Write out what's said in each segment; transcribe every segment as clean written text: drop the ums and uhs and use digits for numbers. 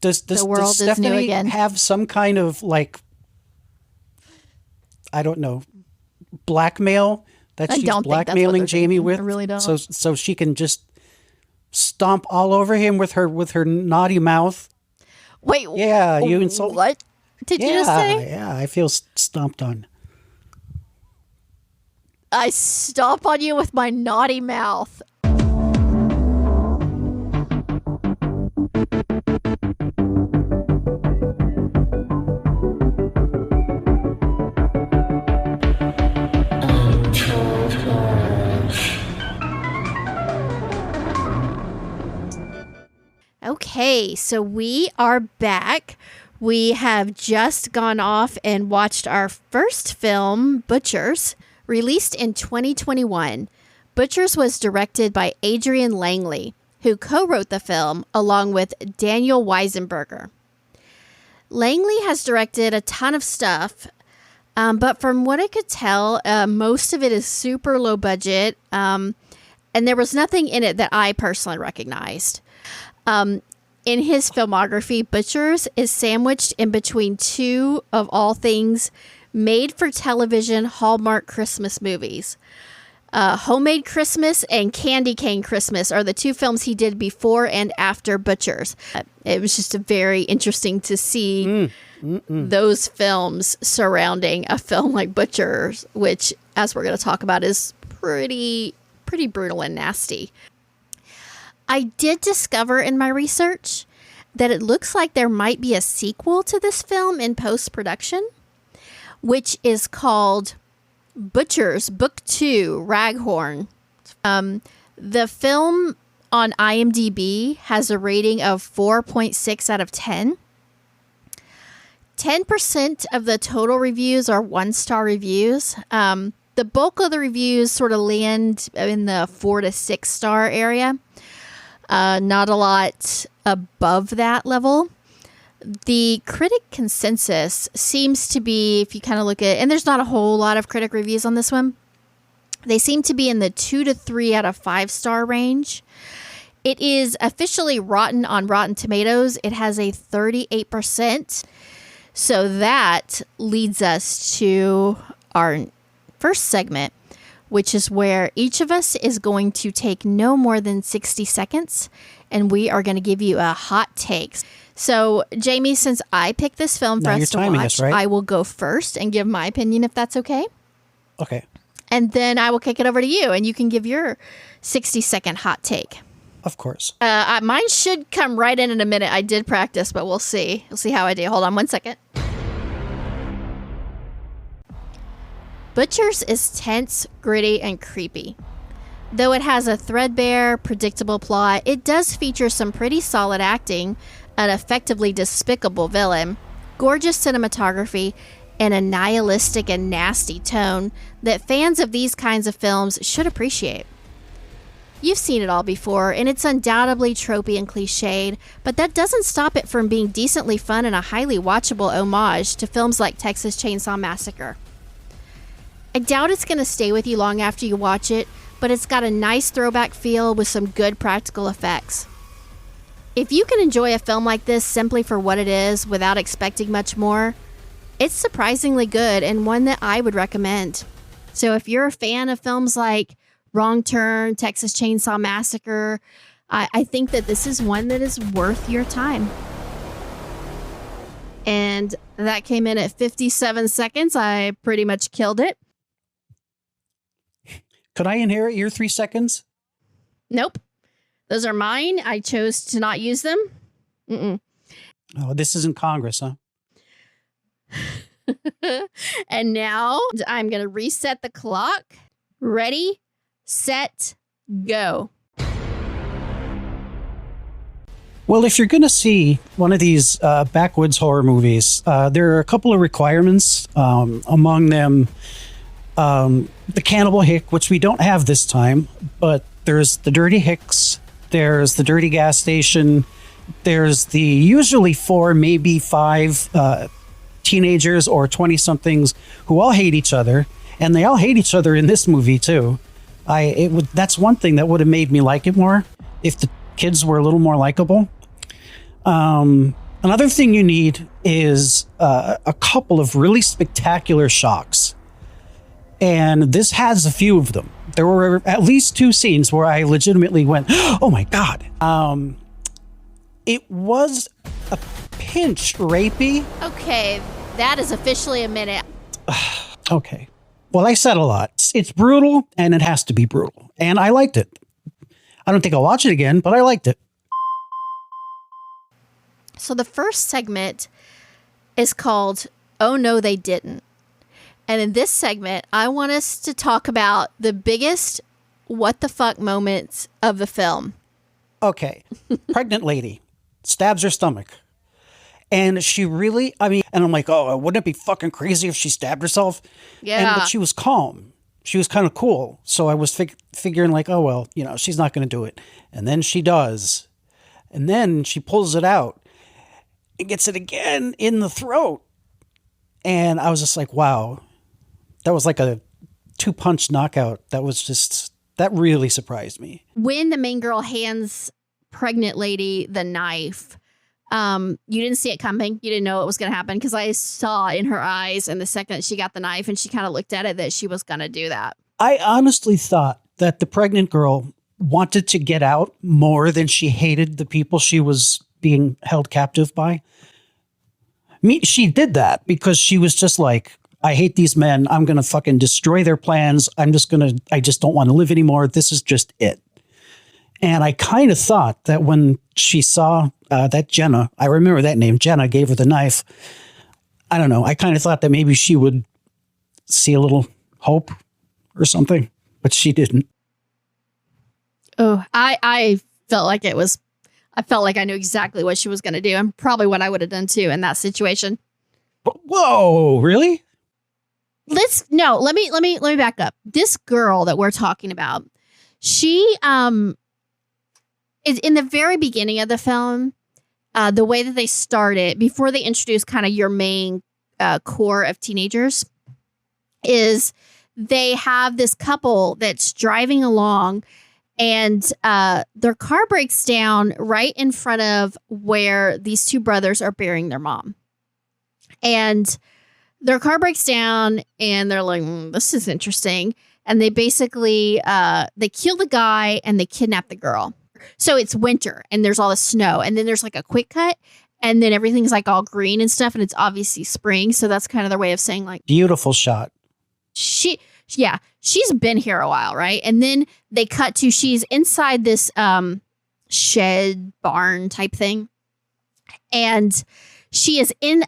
Does The world is new Stephanie again. have some kind of like, I don't know, blackmail that I she's don't think that's what blackmailing they're Jamie thinking. with? I really don't. So she can just stomp all over him with her naughty mouth. Wait, Yeah, you insult. what did you just say? Yeah, I feel stomped on. I stomp on you with my naughty mouth. Okay, so we are back. We have just gone off and watched our first film, Butchers, released in 2021. Butchers was directed by Adrian Langley, who co-wrote the film along with Daniel Weisenberger. Langley has directed a ton of stuff, but from what I could tell, most of it is super low budget, and there was nothing in it that I personally recognized. In his filmography, Butchers is sandwiched in between two, of all things, made-for-television Hallmark Christmas movies. Homemade Christmas and Candy Cane Christmas are the two films he did before and after Butchers. It was just very interesting to see those films surrounding a film like Butchers, which, as we're going to talk about, is pretty brutal and nasty. I did discover in my research that it looks like there might be a sequel to this film in post-production, which is called Butchers Book 2 Raghorn. The film on IMDb has a rating of 4.6 out of 10. 10% of the total reviews are 1-star reviews. The bulk of the reviews sort of land in the 4 to 6 star area. Not a lot above that level. The critic consensus seems to be, if you kind of look at, and there's not a whole lot of critic reviews on this one, they seem to be in the 2 to 3 out of 5 star range. It is officially rotten on Rotten Tomatoes. It has a 38%. So that leads us to our first segment, which is where each of us is going to take no more than 60 seconds, and we are going to give you a hot take. So, Jamie, since I picked this film for us to watch, right? I will go first and give my opinion, if that's okay. Okay. And then I will kick it over to you, and you can give your 60-second hot take. Of course. Mine should come right in a minute. I did practice, but we'll see. We'll see how I do. Hold on 1 second. Butchers is tense, gritty, and creepy. Though it has a threadbare, predictable plot, it does feature some pretty solid acting, an effectively despicable villain, gorgeous cinematography, and a nihilistic and nasty tone that fans of these kinds of films should appreciate. You've seen it all before, and it's undoubtedly tropey and cliched, but that doesn't stop it from being decently fun and a highly watchable homage to films like Texas Chainsaw Massacre. I doubt it's going to stay with you long after you watch it, but it's got a nice throwback feel with some good practical effects. If you can enjoy a film like this simply for what it is without expecting much more, it's surprisingly good and one that I would recommend. So if you're a fan of films like Wrong Turn, Texas Chainsaw Massacre, I think that this is one that is worth your time. And that came in at 57 seconds. I pretty much killed it. Could I inherit your 3 seconds? Nope. Those are mine. I chose to not use them. Mm-mm. Oh, this isn't Congress, huh? And now I'm going to reset the clock. Ready, set, go. Well, if you're going to see one of these backwoods horror movies, there are a couple of requirements. Among them, the Cannibal Hick, which we don't have this time, but there's the Dirty Hicks, there's the Dirty Gas Station, there's the usually 4, maybe 5 teenagers or 20-somethings who all hate each other, and they all hate each other in this movie too. That's one thing that would have made me like it more if the kids were a little more likable. Another thing you need is a couple of really spectacular shocks. And this has a few of them. There were at least 2 scenes where I legitimately went, oh my God. It was a pinch rapey. Okay, that is officially a minute. Okay. Well, I said a lot. It's brutal and it has to be brutal. And I liked it. I don't think I'll watch it again, but I liked it. So the first segment is called Oh No They Didn't. And in this segment, I want us to talk about the biggest what the fuck moments of the film. Okay. Pregnant lady stabs her stomach. And she really, and I'm like, oh, wouldn't it be fucking crazy if she stabbed herself? Yeah. But she was calm. She was kind of cool. So I was figuring like, oh, well, she's not going to do it. And then she does. And then she pulls it out and gets it again in the throat. And I was just like, wow. That was like a 2-punch knockout. That really surprised me. When the main girl hands pregnant lady the knife, you didn't see it coming. You didn't know it was going to happen because I saw in her eyes and the second that she got the knife and she kind of looked at it that she was going to do that. I honestly thought that the pregnant girl wanted to get out more than she hated the people she was being held captive by. She did that because she was just like, I hate these men. I'm going to fucking destroy their plans. I just don't want to live anymore. This is just it. And I kind of thought that when she saw that Jenna, I remember that name, Jenna gave her the knife. I don't know. I kind of thought that maybe she would see a little hope or something, but she didn't. Oh, I felt like I felt like I knew exactly what she was going to do and probably what I would have done too in that situation. Whoa, really? Let me back up. This girl that we're talking about, she is in the very beginning of the film, the way that they started before they introduce kind of your main core of teenagers is they have this couple that's driving along and their car breaks down right in front of where these 2 brothers are burying their mom. And their car breaks down and they're like, this is interesting. And they basically, they kill the guy and they kidnap the girl. So it's winter and there's all the snow. And then there's like a quick cut and then everything's like all green and stuff. And it's obviously spring. So that's kind of their way of saying like. Beautiful shot. She's been here a while, right? And then they cut to, she's inside this shed barn type thing. And she is in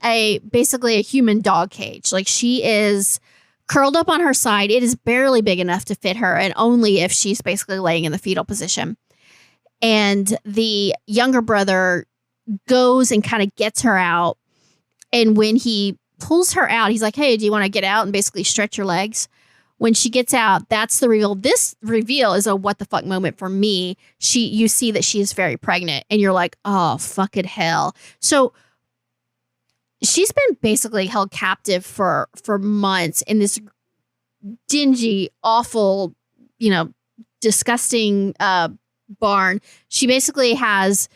basically a human dog cage. Like she is curled up on her side. It is barely big enough to fit her and only if she's basically laying in the fetal position. And the younger brother goes and kind of gets her out. And when he pulls her out, he's like, hey, do you want to get out and basically stretch your legs? When she gets out, that's the reveal. This reveal is a what the fuck moment for me. You see that she is very pregnant and you're like, oh, fucking hell. So she's been basically held captive for months in this dingy, awful, disgusting barn. She basically has,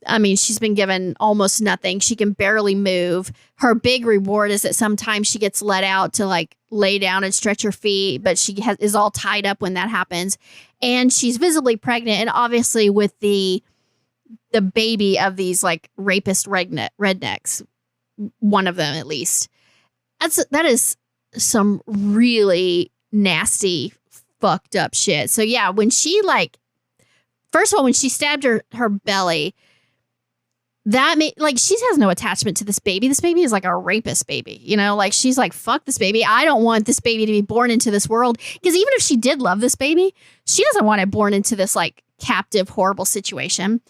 she's been given almost nothing. She can barely move. Her big reward is that sometimes she gets let out to like lay down and stretch her feet, but she is all tied up when that happens. And she's visibly pregnant. And obviously with the baby of these like rapist rednecks, one of them at least. That is some really nasty, fucked up shit. So yeah, when she first of all, when she stabbed her belly, that she has no attachment to this baby. This baby is like a rapist baby, she's like, fuck this baby. I don't want this baby to be born into this world. Because even if she did love this baby, she doesn't want it born into this like captive, horrible situation.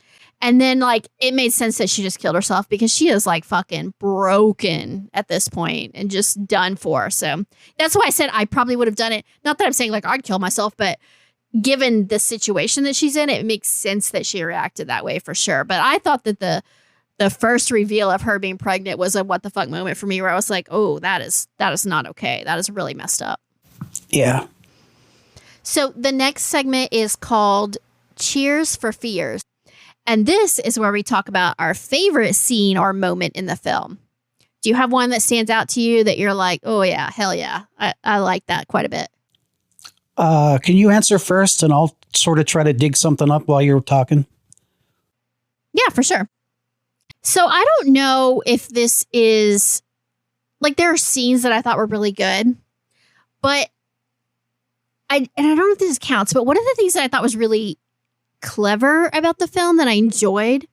And then it made sense that she just killed herself because she is like fucking broken at this point and just done for. So that's why I said I probably would have done it. Not that I'm saying I'd kill myself, but given the situation that she's in, it makes sense that she reacted that way for sure. But I thought that the first reveal of her being pregnant was a what the fuck moment for me where I was like, oh, that is not okay. That is really messed up. Yeah. So the next segment is called Cheers for Fears. And this is where we talk about our favorite scene or moment in the film. Do you have one that stands out to you that you're like, oh yeah, hell yeah, I like that quite a bit? Can you answer first, and I'll sort of try to dig something up while you're talking? Yeah, for sure. So I don't know if this is like, there are scenes that I thought were really good, but I don't know if this counts, but one of the things that I thought was really clever about the film that I enjoyed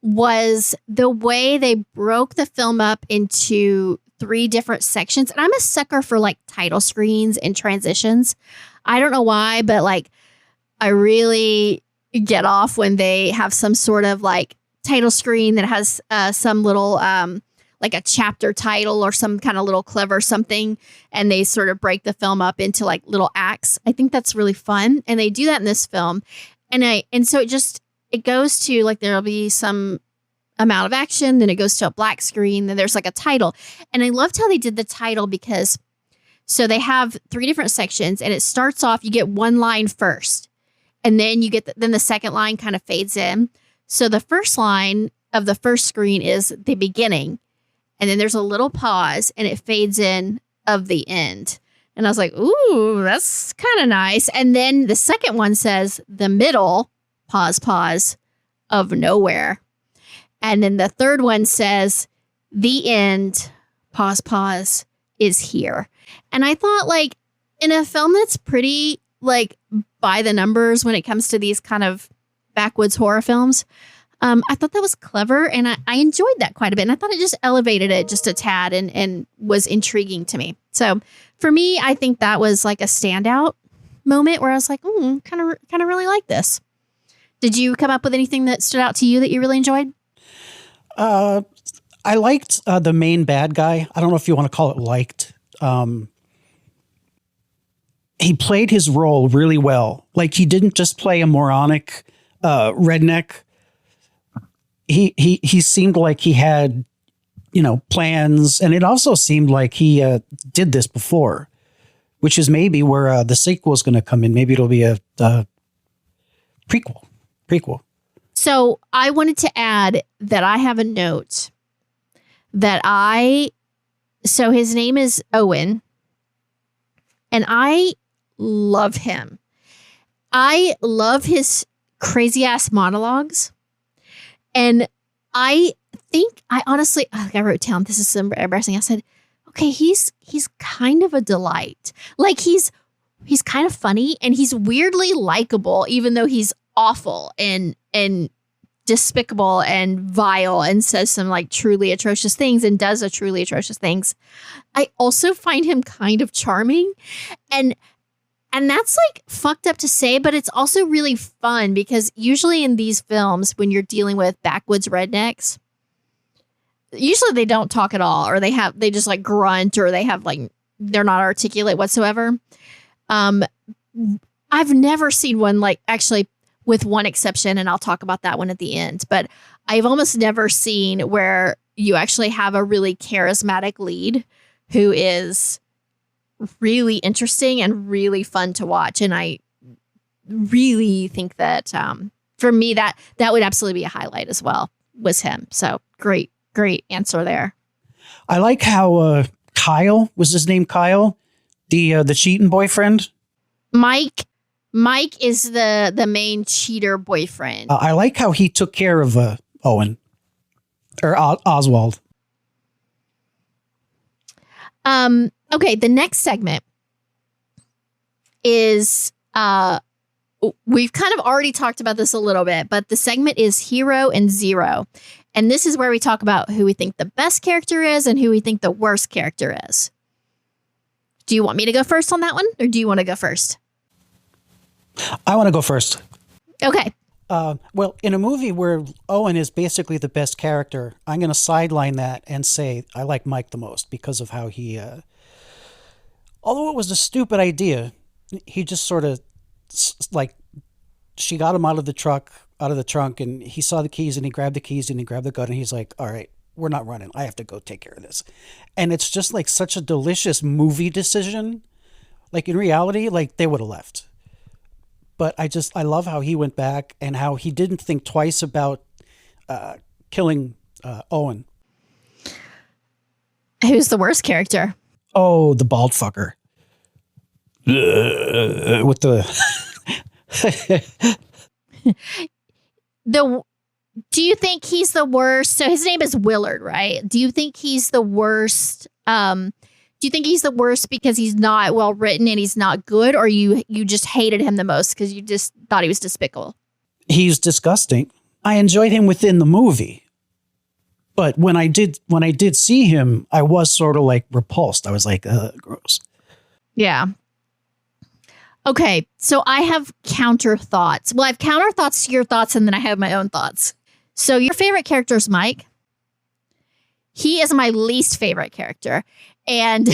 was the way they broke the film up into 3 different sections. And I'm a sucker for like title screens and transitions. I don't know why, but like I really get off when they have some sort of like title screen that has some little like a chapter title or some kind of little clever something, and they sort of break the film up into like little acts. I think that's really fun, and they do that in this film. And so it goes to like, there'll be some amount of action, then it goes to a black screen, then there's like a title. And I loved how they did the title, because so they have 3 different sections, and it starts off, you get one line first, and then you get then the second line kind of fades in. So the first line of the first screen is the beginning, and then there's a little pause, and it fades in of the end. And I was like, ooh, that's kind of nice. And then the second one says the middle, pause, of nowhere. And then the third one says the end, pause, is here. And I thought, like, in a film that's pretty like by the numbers when it comes to these kind of backwoods horror films, I thought that was clever, and I enjoyed that quite a bit. And I thought it just elevated it just a tad and was intriguing to me. So for me, I think that was like a standout moment where I was like, kind of really like this. Did you come up with anything that stood out to you that you really enjoyed? I liked the main bad guy. I don't know if you want to call it liked. He played his role really well. Like, he didn't just play a moronic redneck. He seemed like he had, plans, and it also seemed like he did this before, which is maybe where the sequel is going to come in. Maybe it'll be a prequel. So I wanted to add that I have a note that so his name is Owen, and I love him. I love his crazy ass monologues. And I think I wrote down, this is so embarrassing. I said, okay, he's kind of a delight. Like, he's kind of funny, and he's weirdly likable, even though he's awful and despicable and vile and says some like truly atrocious things and does a truly atrocious things. I also find him kind of charming, and that's like fucked up to say, but it's also really fun, because usually in these films, when you're dealing with backwoods rednecks, usually they don't talk at all, or they just like grunt, or they have like, they're not articulate whatsoever. I've never seen one, like, actually, with one exception, and I'll talk about that one at the end, but I've almost never seen where you actually have a really charismatic lead who is really interesting and really fun to watch. And I really think that for me, that would absolutely be a highlight as well, was him. So great answer there. I like how Kyle, was his name Kyle, the cheating boyfriend? Mike is the main cheater boyfriend. I like how he took care of Owen, or Oswald. Okay, the next segment is we've kind of already talked about this a little bit, but the segment is Hero and Zero. And this is where we talk about who we think the best character is and who we think the worst character is. Do you want me to go first on that one, or do you want to go first? I want to go first. Okay. Well, in a movie where Owen is basically the best character, I'm going to sideline that and say I like Mike the most because of how he, although it was a stupid idea, he just sort of, like, she got him out of the trunk, and he saw the keys, and he grabbed the keys, and he grabbed the gun, and he's like, all right, we're not running. I have to go take care of this. And it's just like such a delicious movie decision. Like, in reality, like, they would have left. But I love how he went back and how he didn't think twice about killing Owen. Who's the worst character? Oh, the bald fucker. With do you think he's the worst? So his name is Willard, right? Do you think he's the worst? Do you think he's the worst because he's not well written and he's not good, or you just hated him the most because you just thought he was despicable? He's disgusting. I enjoyed him within the movie, but when I did see him, I was sort of like repulsed. I was like, gross. Yeah. Okay, so I have counter thoughts. Well, I have counter thoughts to your thoughts, and then I have my own thoughts. So your favorite character is Mike. He is my least favorite character. And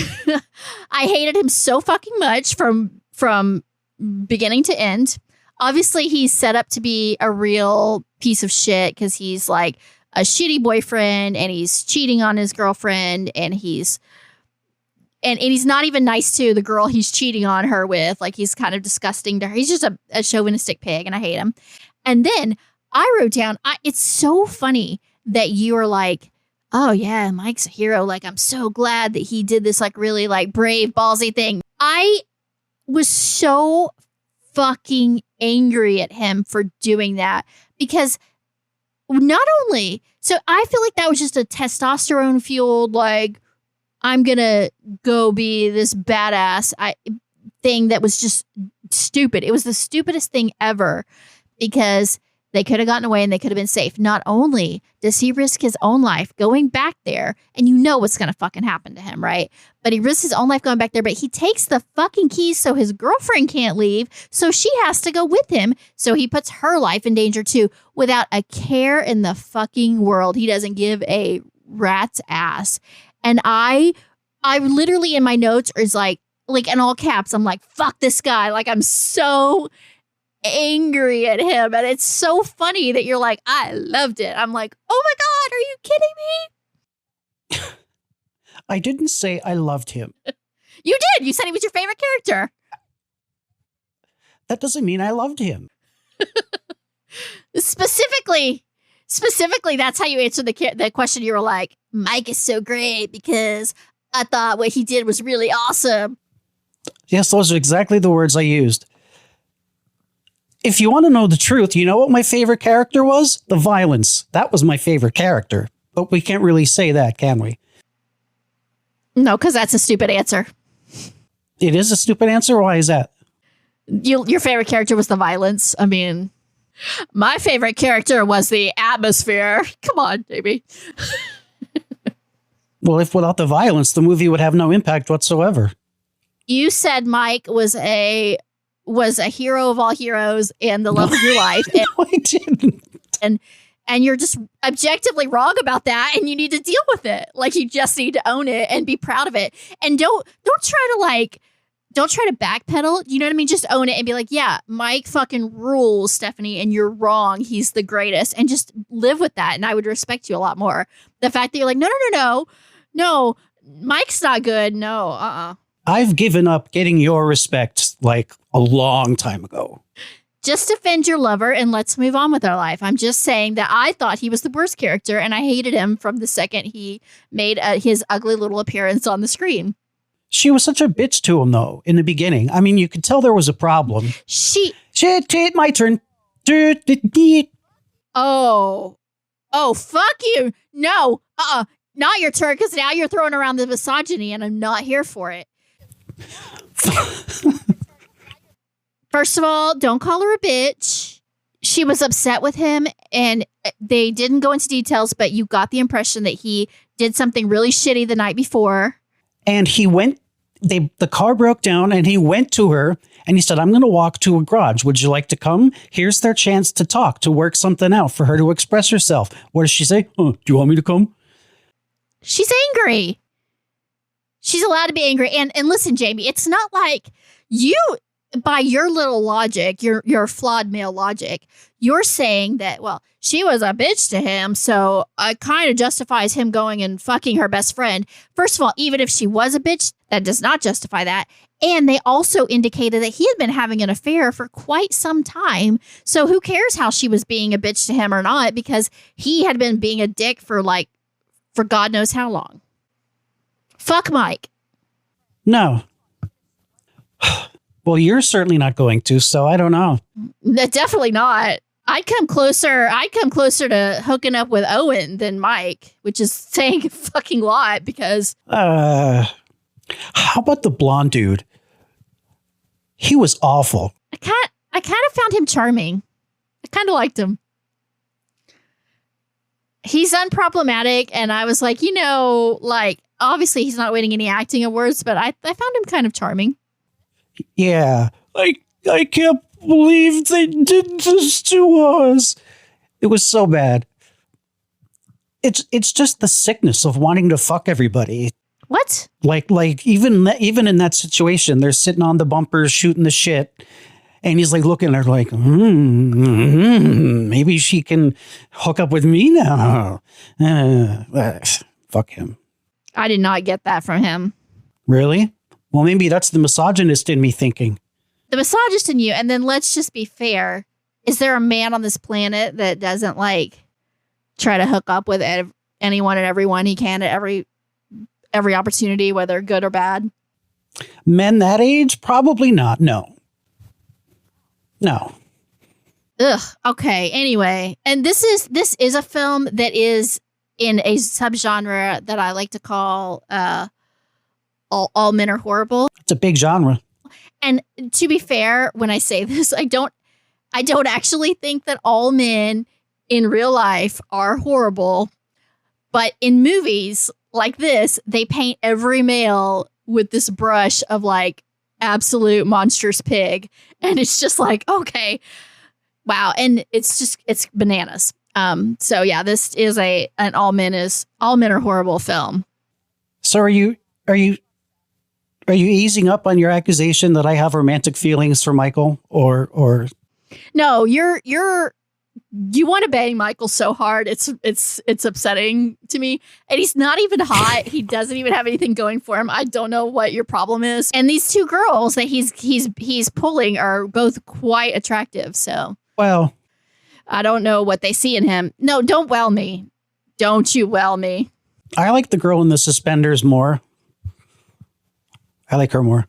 I hated him so fucking much from beginning to end. Obviously, he's set up to be a real piece of shit because he's like a shitty boyfriend and he's cheating on his girlfriend and he's not even nice to the girl he's cheating on her with. Like, he's kind of disgusting to her. He's just a chauvinistic pig, and I hate him. And then I wrote down, it's so funny that you are like, oh yeah, Mike's a hero. Like, I'm so glad that he did this like really like brave, ballsy thing. I was so fucking angry at him for doing that because not only, so I feel like that was just a testosterone fueled, like, I'm going to go be this badass thing that was just stupid. It was the stupidest thing ever because they could have gotten away and they could have been safe. Not only does he risk his own life going back there, and you know what's going to fucking happen to him, right? But he risks his own life going back there, but he takes the fucking keys so his girlfriend can't leave, so she has to go with him. So he puts her life in danger too, without a care in the fucking world. He doesn't give a rat's ass. And I literally in my notes is like in all caps, I'm like, fuck this guy. Like, I'm so angry at him. And it's so funny that you're like, I loved it. I'm like, oh my God, are you kidding me? I didn't say I loved him. You did. You said he was your favorite character. That doesn't mean I loved him. Specifically, that's how you answered the question. You were like, Mike is so great because I thought what he did was really awesome. Yes, those are exactly the words I used. If you want to know the truth, you know what my favorite character was? The violence. That was my favorite character. But we can't really say that, can we? No, because that's a stupid answer. It is a stupid answer? Why is that? Your favorite character was the violence. I mean, my favorite character was the atmosphere. Come on, baby. Well, if without the violence, the movie would have no impact whatsoever. You said Mike was a hero of all heroes and the love of your life. And, no, I didn't. And you're just objectively wrong about that, and you need to deal with it. Like, you just need to own it and be proud of it. And don't try to backpedal. You know what I mean? Just own it and be like, yeah, Mike fucking rules, Stephanie, and you're wrong. He's the greatest. And just live with that. And I would respect you a lot more. The fact that you're like, no, Mike's not good. No, I've given up getting your respect like a long time ago. Just defend your lover and let's move on with our life. I'm just saying that I thought he was the worst character and I hated him from the second he made his ugly little appearance on the screen. She was such a bitch to him, though, in the beginning. I mean, you could tell there was a problem. Shit, my turn. Oh, fuck you. No, not your turn, because now you're throwing around the misogyny and I'm not here for it. First of all, don't call her a bitch. She was upset with him and they didn't go into details, but you got the impression that he did something really shitty the night before. And he went, the car broke down and he went to her and he said, I'm going to walk to a garage. Would you like to come? Here's their chance to talk, to work something out, for her to express herself. What does she say? Do you want me to come? She's angry. She's allowed to be angry. And listen, Jamie, it's not like by your little logic, your flawed male logic, you're saying that, well, she was a bitch to him, so it kind of justifies him going and fucking her best friend. First of all, even if she was a bitch, that does not justify that. And they also indicated that he had been having an affair for quite some time. So who cares how she was being a bitch to him or not, because he had been being a dick for God knows how long. Fuck Mike. No. Well, you're certainly not going to, so I don't know. Definitely not. I'd come closer to hooking up with Owen than Mike, which is saying a fucking lot because... How about the blonde dude? He was awful. I kind of found him charming. I kind of liked him. He's unproblematic, and I was like, obviously he's not winning any acting awards, but I found him kind of charming. Yeah, I can't believe they did this to us. It was so bad. It's just the sickness of wanting to fuck everybody. What? Like even in that situation, they're sitting on the bumpers shooting the shit, and he's like looking at her like, maybe she can hook up with me now. Fuck him. I did not get that from him. Really? Well, maybe that's the misogynist in me thinking. The misogynist in you, and then let's just be fair. Is there a man on this planet that doesn't try to hook up with anyone and everyone he can at every opportunity, whether good or bad? Men that age? Probably not. No. Ugh. Okay. Anyway, and this is a film that is in a subgenre that I like to call all men are horrible. It's a big genre. And to be fair, when I say this, I don't actually think that all men in real life are horrible. But in movies like this, they paint every male with this brush of absolute monstrous pig. And it's just okay, wow. And it's bananas. So yeah, this is an all men are horrible film. So are you easing up on your accusation that I have romantic feelings for Michael or no, you want to bang Michael so hard. It's upsetting to me. And he's not even hot. He doesn't even have anything going for him. I don't know what your problem is. And these two girls that he's pulling are both quite attractive. So, well, I don't know what they see in him. No, don't well me. Don't you well me. I like the girl in the suspenders more. I like her more.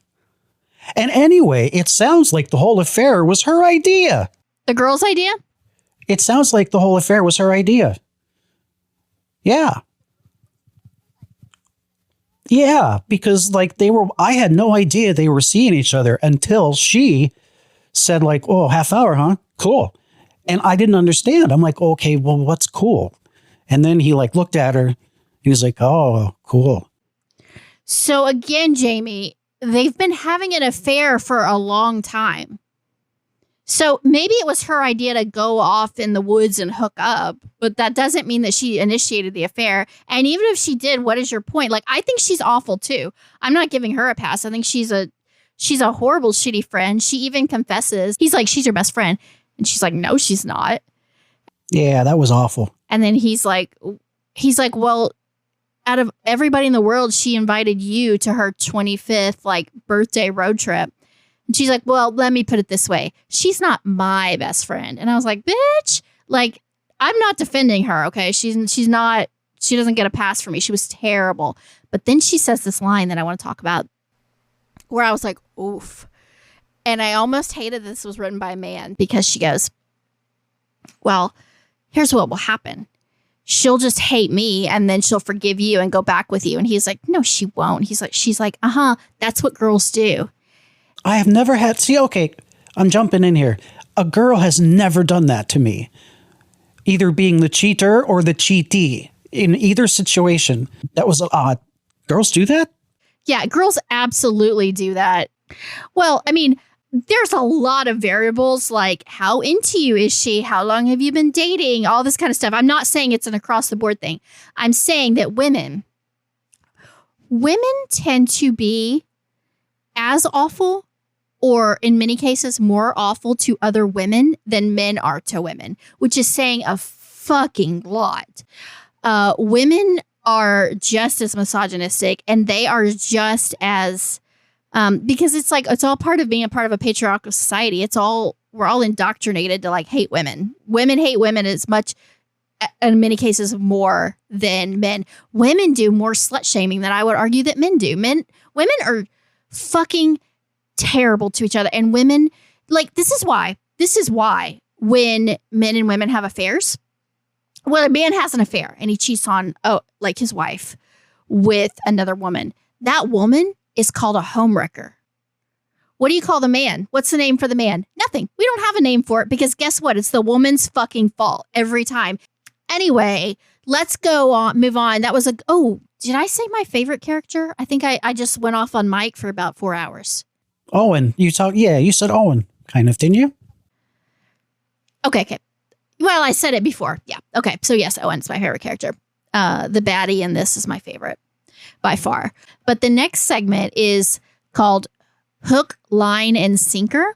And anyway, it sounds like the whole affair was her idea. The girl's idea? It sounds like the whole affair was her idea. Yeah. Yeah, because I had no idea they were seeing each other until she said oh, half hour, huh? Cool. And I didn't understand. I'm like, okay, well, what's cool? And then he looked at her and he was like, oh, cool. So again, Jamie, they've been having an affair for a long time. So maybe it was her idea to go off in the woods and hook up, but that doesn't mean that she initiated the affair. And even if she did, what is your point? I think she's awful too. I'm not giving her a pass. I think she's a horrible, shitty friend. She even confesses. He's like, she's your best friend. And she's like, no, she's not. Yeah, that was awful. And then he's like, well, out of everybody in the world, she invited you to her 25th birthday road trip. And she's like, well, let me put it this way. She's not my best friend. And I was like, bitch, I'm not defending her. Okay. She doesn't get a pass for me. She was terrible. But then she says this line that I want to talk about where I was like, oof. And I almost hated this was written by a man because she goes, well, here's what will happen. She'll just hate me and then she'll forgive you and go back with you. And he's like, no, she won't. She's like, that's what girls do. I have never had, okay, I'm jumping in here. A girl has never done that to me. Either being the cheater or the cheatee. In either situation, that was odd. Girls do that? Yeah, girls absolutely do that. Well, I mean, there's a lot of variables like how into you is she? How long have you been dating? All this kind of stuff. I'm not saying it's an across the board thing. I'm saying that women tend to be as awful or in many cases more awful to other women than men are to women, which is saying a fucking lot. Women are just as misogynistic, and they are just as because it's all part of being a part of a patriarchal society. We're all indoctrinated to like hate women. Women hate women as much, in many cases, more than men. Women do more slut shaming than I would argue that men do. Women are fucking terrible to each other, and women this is why when men and women have affairs, when a man has an affair and he cheats on his wife with another woman, that woman is called a homewrecker. What do you call the man? What's the name for the man? Nothing. We don't have a name for it because guess what? It's the woman's fucking fault every time. Anyway, let's move on. That was did I say my favorite character? I think I just went off on Mike for about 4 hours. Owen, you said Owen, kind of, didn't you? Okay. Well, I said it before. Yeah. Okay. So yes, Owen's my favorite character. The baddie in this is my favorite by far. But the next segment is called Hook, Line, and Sinker.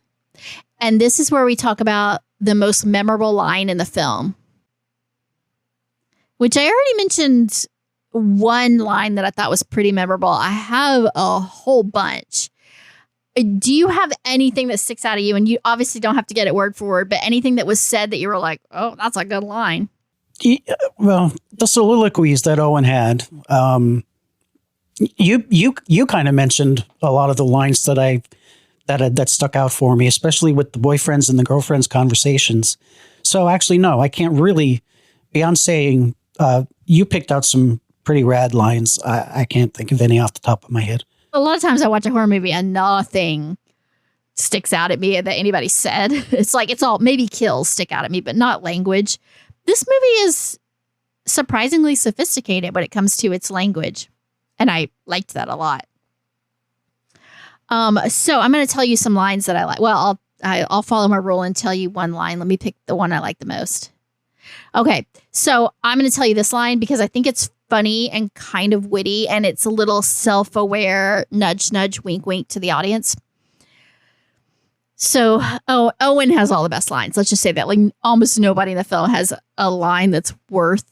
And this is where we talk about the most memorable line in the film, which I already mentioned one line that I thought was pretty memorable. I have a whole bunch. Do you have anything that sticks out of you? And you obviously don't have to get it word for word, but anything that was said that you were like, oh, that's a good line. Well, the soliloquies that Owen had, you kind of mentioned a lot of the lines that stuck out for me, especially with the boyfriends and the girlfriends conversations. So actually, no, I can't really, beyond saying you picked out some pretty rad lines. I can't think of any off the top of my head. A lot of times I watch a horror movie and nothing sticks out at me that anybody said. It's all maybe kills stick out at me, but not language. This movie is surprisingly sophisticated when it comes to its language. And I liked that a lot. So I'm going to tell you some lines that I like. Well, I'll follow my rule and tell you one line. Let me pick the one I like the most. Okay. So I'm going to tell you this line because I think it's funny and kind of witty, and it's a little self-aware, nudge, nudge, wink, wink to the audience. So, Owen has all the best lines. Let's just say that. Like, almost nobody in the film has a line that's worth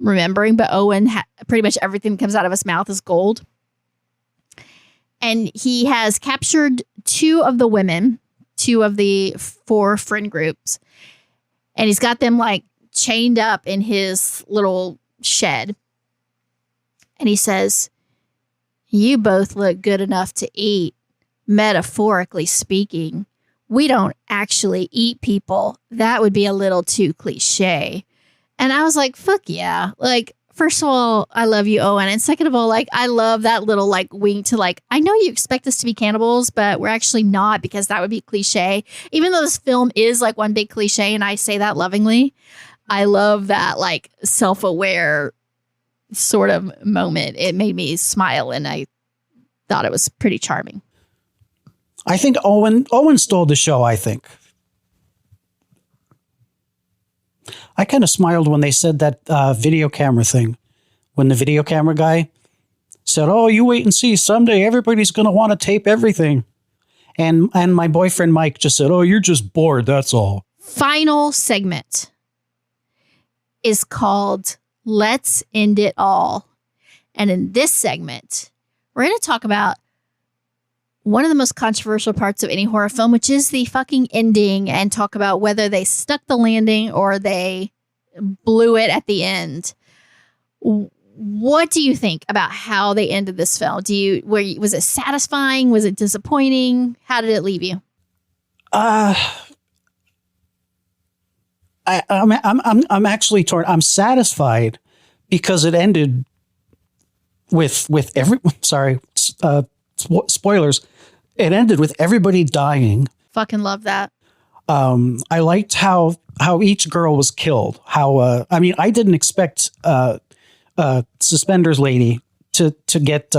remembering, but Owen, pretty much everything that comes out of his mouth is gold. And he has captured two of the 4 friend groups, and he's got them like chained up in his little shed. And he says, "You both look good enough to eat, metaphorically speaking. We don't actually eat people. That would be a little too cliche." And I was like, fuck yeah. Like, first of all, I love you, Owen. And second of all, like, I love that little like wink to like, I know you expect us to be cannibals, but we're actually not, because that would be cliche. Even though this film is like one big cliche, and I say that lovingly, I love that like self-aware sort of moment. It made me smile, and I thought it was pretty charming. I think Owen stole the show, I think. I kind of smiled when they said that video camera thing. When the video camera guy said, "Oh, you wait and see. Someday everybody's going to want to tape everything." And my boyfriend Mike just said, "Oh, you're just bored. That's all." Final segment is called Let's End It All. And in this segment, we're going to talk about one of the most controversial parts of any horror film, which is the fucking ending, and talk about whether they stuck the landing or they blew it at the end. What do you think about how they ended this film? Was it satisfying? Was it disappointing? How did it leave you? I'm actually torn. I'm satisfied because it ended with spoilers. It ended with everybody dying. Fucking love that. I liked how each girl was killed. I didn't expect Suspenders Lady to get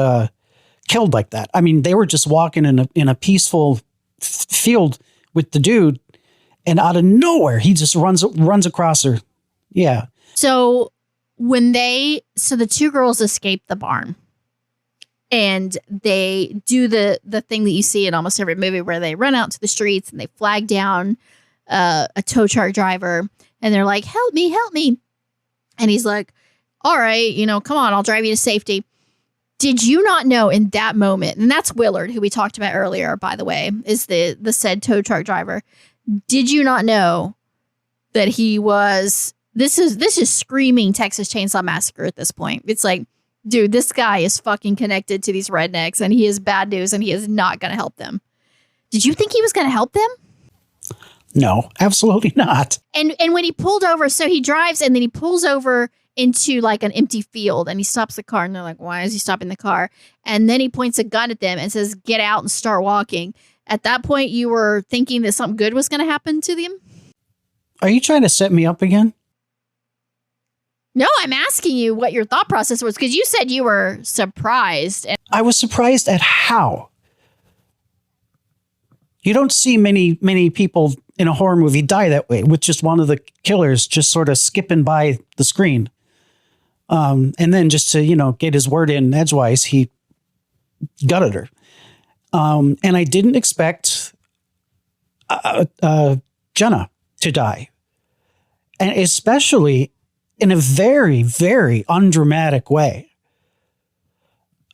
killed like that. I mean, they were just walking in a peaceful field with the dude, and out of nowhere, he just runs across her. Yeah. So the 2 girls escaped the barn. And they do the thing that you see in almost every movie where they run out to the streets and they flag down a tow truck driver and they're like, help me, help me. And he's like, all right, come on, I'll drive you to safety. Did you not know in that moment, and that's Willard, who we talked about earlier, by the way, is the said tow truck driver. Did you not know that he was, this is screaming Texas Chainsaw Massacre at this point. It's like, dude, this guy is fucking connected to these rednecks and he is bad news and he is not going to help them. Did you think he was going to help them? No, absolutely not. And when he pulled over, so he drives and then he pulls over into like an empty field and he stops the car and they're like, why is he stopping the car? And then he points a gun at them and says, get out and start walking. At that point, you were thinking that something good was going to happen to them? Are you trying to set me up again? No, I'm asking you what your thought process was because you said you were surprised. I was surprised at how. You don't see many people in a horror movie die that way, with just one of the killers just sort of skipping by the screen. And then just to, get his word in edgewise, he gutted her. And I didn't expect Jenna to die. And especially in a very, very undramatic way.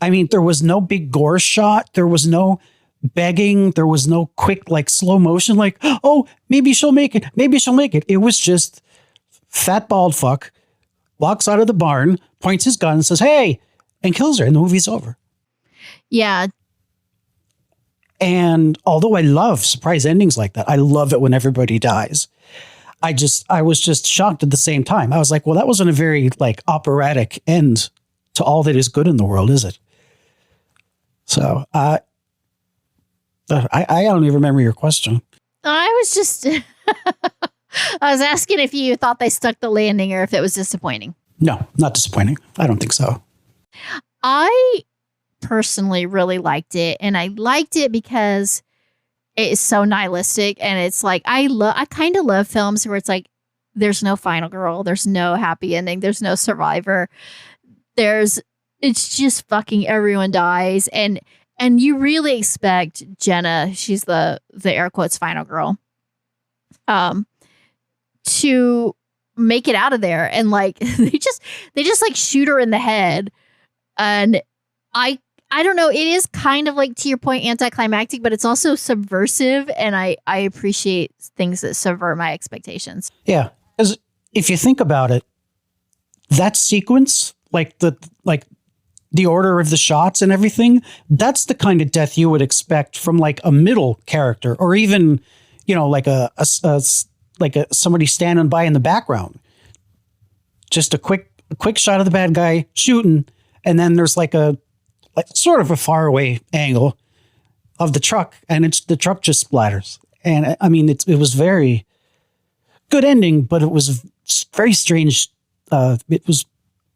I mean, there was no big gore shot. There was no begging. There was no quick, like, slow motion, like, oh, maybe she'll make it. Maybe she'll make it. It was just fat bald fuck walks out of the barn, points his gun and says, hey, and kills her. And the movie's over. Yeah. And although I love surprise endings like that, I love it when everybody dies. I was just shocked at the same time. I was like, well, that wasn't a very like operatic end to all that is good in the world, is it? So I don't even remember your question. I was just, I was asking if you thought they stuck the landing or if it was disappointing. No, not disappointing. I don't think so. I personally really liked it. And I liked it because it is so nihilistic. And it's like, I kind of love films where it's like, there's no final girl. There's no happy ending. There's no survivor. It's just fucking everyone dies. And you really expect Jenna, she's the air quotes final girl, to make it out of there. And like, they just like shoot her in the head. And I don't know. It is kind of like, to your point, anticlimactic, but it's also subversive. And I appreciate things that subvert my expectations. Yeah. Because if you think about it, that sequence, like the order of the shots and everything, that's the kind of death you would expect from like a middle character, or even, like a somebody standing by in the background. Just a quick shot of the bad guy shooting. And then there's like sort of a far away angle of the truck, and the truck just splatters. And I mean, it was very good ending, but it was very strange. It was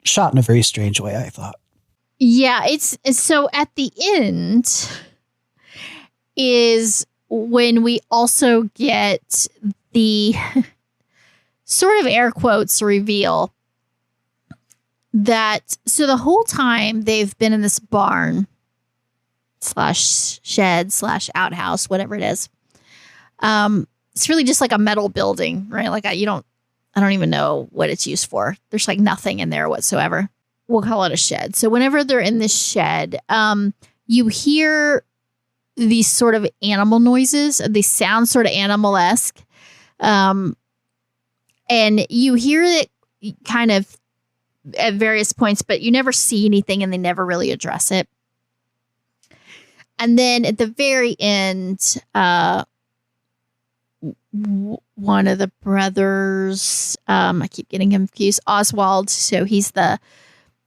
shot in a very strange way, I thought. Yeah, it's so at the end is when we also get the sort of air quotes reveal that, so the whole time they've been in this barn / shed / outhouse, whatever it is. It's really just like a metal building, right? Like I don't even know what it's used for. There's like nothing in there whatsoever. We'll call it a shed. So whenever they're in this shed, you hear these sort of animal noises. They sound sort of animal-esque. And you hear it kind of at various points, but you never see anything and they never really address it. And then at the very end, one of the brothers, I keep getting him confused, Oswald. So he's the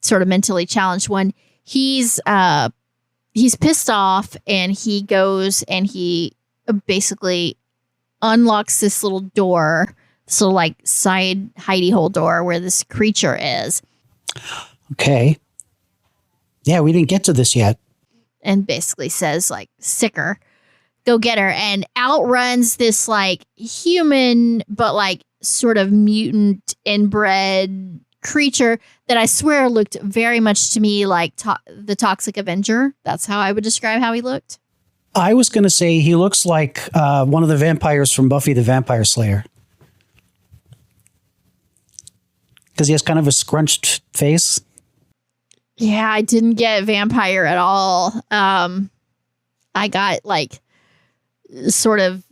sort of mentally challenged one. He's pissed off and he goes and he basically unlocks this little door, this little like side hidey hole door where this creature is. Okay. Yeah, we didn't get to this yet. And basically says like, sicker, go get her, and outruns this like human, but like sort of mutant inbred creature that I swear looked very much to me like the Toxic Avenger. That's how I would describe how he looked. I was going to say he looks like one of the vampires from Buffy the Vampire Slayer. Because he has kind of a scrunched face. Yeah, I didn't get vampire at all. I got like sort of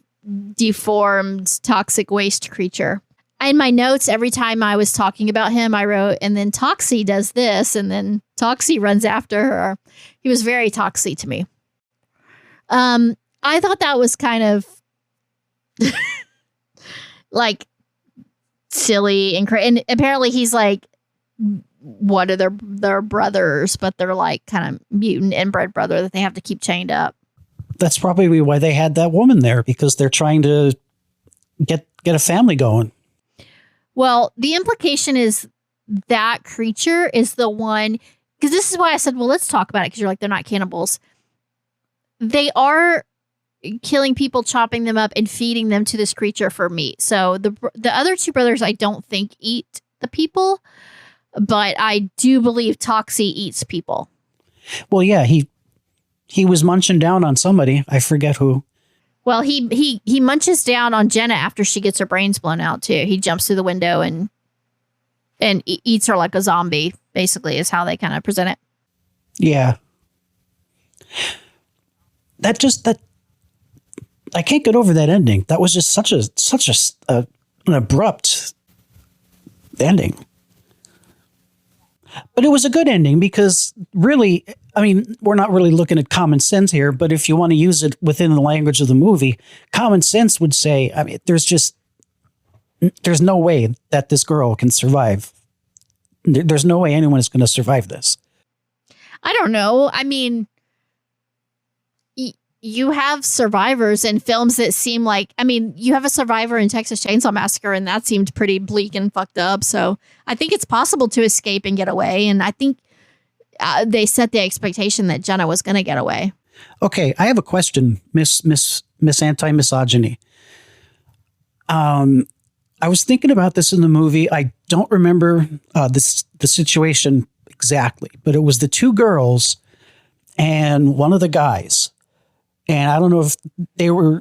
deformed toxic waste creature. In my notes, every time I was talking about him, I wrote, and then Toxie does this, and then Toxie runs after her. He was very Toxie to me. I thought that was kind of like silly and apparently he's like one of their brothers, but they're like kind of mutant inbred brother that they have to keep chained up. That's probably why they had that woman there, because they're trying to get a family going. Well, the implication is that creature is the one, because this is why I said, well, let's talk about it, because you're like, they're not cannibals. They are killing people, chopping them up, and feeding them to this creature for meat. So the other two brothers, I don't think eat the people, but I do believe Toxie eats people. Well, yeah, he was munching down on somebody. I forget who. Well, he munches down on Jenna after she gets her brains blown out too. He jumps through the window and eats her like a zombie. Basically, is how they kind of present it. Yeah. That I can't get over that ending. That was just such an abrupt ending. But it was a good ending because really, I mean, we're not really looking at common sense here, but if you want to use it within the language of the movie, common sense would say, I mean, there's no way that this girl can survive. There's no way anyone is going to survive this. I don't know. I mean, you have survivors in films that seem like, I mean, you have a survivor in Texas Chainsaw Massacre, and that seemed pretty bleak and fucked up. So I think it's possible to escape and get away. And I think they set the expectation that Jenna was going to get away. Okay, I have a question, Miss Anti-Misogyny. I was thinking about this in the movie. I don't remember the situation exactly, but it was the two girls and one of the guys. And I don't know if